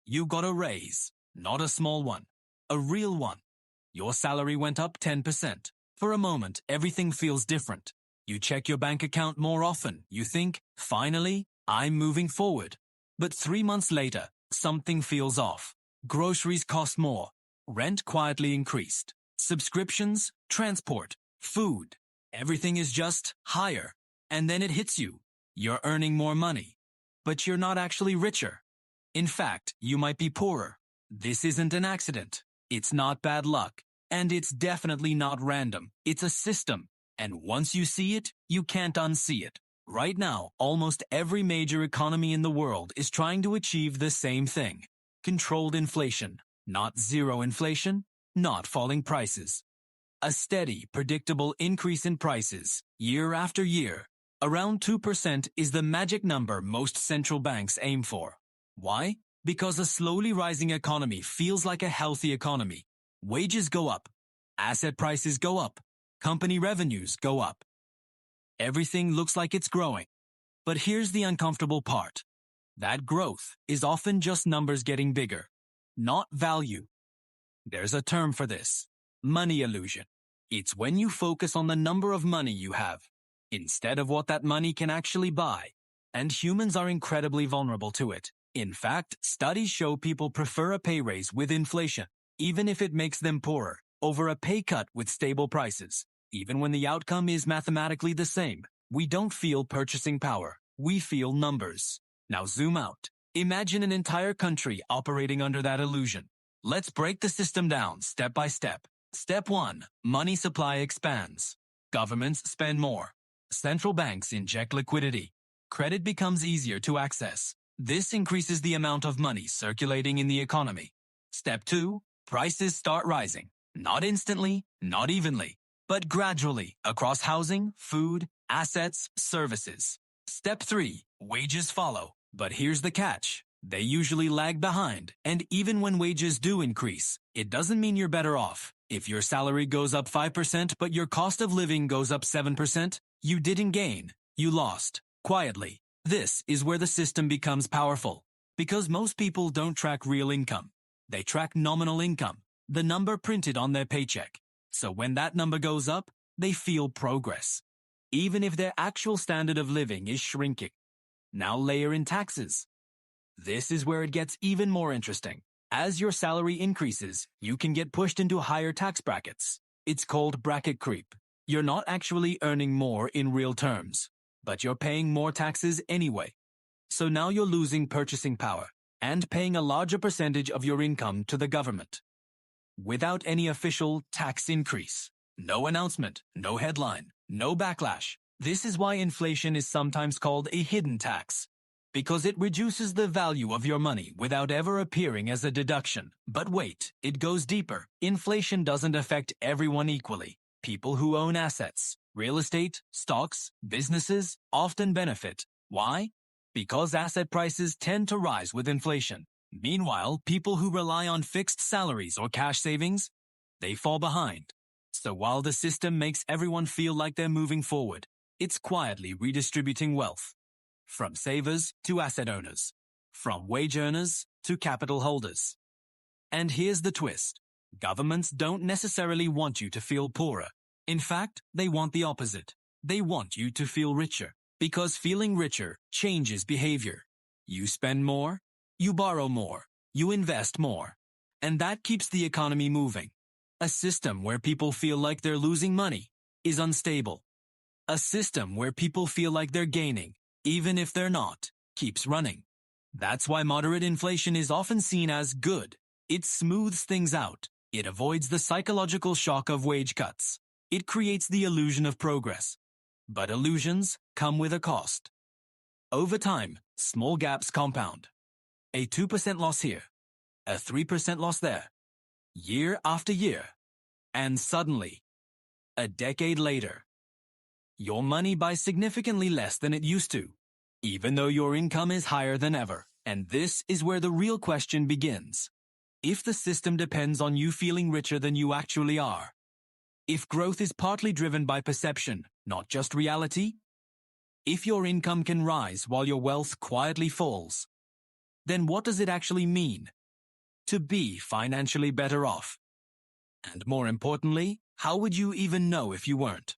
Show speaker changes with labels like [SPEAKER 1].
[SPEAKER 1] You got a raise, not a small one, a real one. Your salary went up 10%. For a moment, everything feels different. You check your bank account more often. You think, finally, I'm moving forward. But 3 months later, something feels off. Groceries cost more. Rent quietly increased. Subscriptions, transport, food. Everything is just higher. And then it hits you. You're earning more money. But you're not actually richer. In fact, you might be poorer. This isn't an accident. It's not bad luck. And it's definitely not random. It's a system. And once you see it, you can't unsee it. Right now, almost every major economy in the world is trying to achieve the same thing. Controlled inflation. Not zero inflation, not falling prices. A steady, predictable increase in prices, year after year. Around 2% is the magic number most central banks aim for. Why? Because a slowly rising economy feels like a healthy economy. Wages go up. Asset prices go up. Company revenues go up. Everything looks like it's growing. But here's the uncomfortable part. That growth is often just numbers getting bigger, not value. There's a term for this. Money illusion. It's when you focus on the number of money you have, instead of what that money can actually buy. And humans are incredibly vulnerable to it. In fact, studies show people prefer a pay raise with inflation, even if it makes them poorer, over a pay cut with stable prices. Even when the outcome is mathematically the same, we don't feel purchasing power. We feel numbers. Now zoom out. Imagine an entire country operating under that illusion. Let's break the system down step by step. Step 1. Money supply expands. Governments spend more. Central banks inject liquidity. Credit becomes easier to access. This increases the amount of money circulating in the economy. Step 2. Prices start rising. Not instantly, not evenly, but gradually across housing, food, assets, services. Step 3. Wages follow. But here's the catch. They usually lag behind, and even when wages do increase, it doesn't mean you're better off. If your salary goes up 5% but your cost of living goes up 7%, you didn't gain, you lost, quietly. This is where the system becomes powerful, because most people don't track real income. They track nominal income, the number printed on their paycheck. So when that number goes up, they feel progress, even if their actual standard of living is shrinking. Now layer in taxes. This is where it gets even more interesting. As your salary increases, you can get pushed into higher tax brackets. It's called bracket creep. You're not actually earning more in real terms, but you're paying more taxes anyway. So now you're losing purchasing power and paying a larger percentage of your income to the government. Without any official tax increase. No announcement, no headline, no backlash. This is why inflation is sometimes called a hidden tax. Because it reduces the value of your money without ever appearing as a deduction. But wait, it goes deeper. Inflation doesn't affect everyone equally. People who own assets, real estate, stocks, businesses often benefit. Why? Because asset prices tend to rise with inflation. Meanwhile, people who rely on fixed salaries or cash savings, they fall behind. So while the system makes everyone feel like they're moving forward, it's quietly redistributing wealth. From savers to asset owners, from wage earners to capital holders. And here's the twist. Governments don't necessarily want you to feel poorer. In fact, they want the opposite. They want you to feel richer, because feeling richer changes behavior. You spend more, you borrow more, you invest more. And that keeps the economy moving. A system where people feel like they're losing money is unstable. A system where people feel like they're gaining, even if they're not, keeps running. That's why moderate inflation is often seen as good. It smooths things out. It avoids the psychological shock of wage cuts. It creates the illusion of progress. But illusions come with a cost. Over time, small gaps compound. A 2% loss here, a 3% loss there, year after year. And suddenly, a decade later, your money buys significantly less than it used to, even though your income is higher than ever. And this is where the real question begins. If the system depends on you feeling richer than you actually are, if growth is partly driven by perception, not just reality, if your income can rise while your wealth quietly falls, then what does it actually mean to be financially better off? And more importantly, how would you even know if you weren't?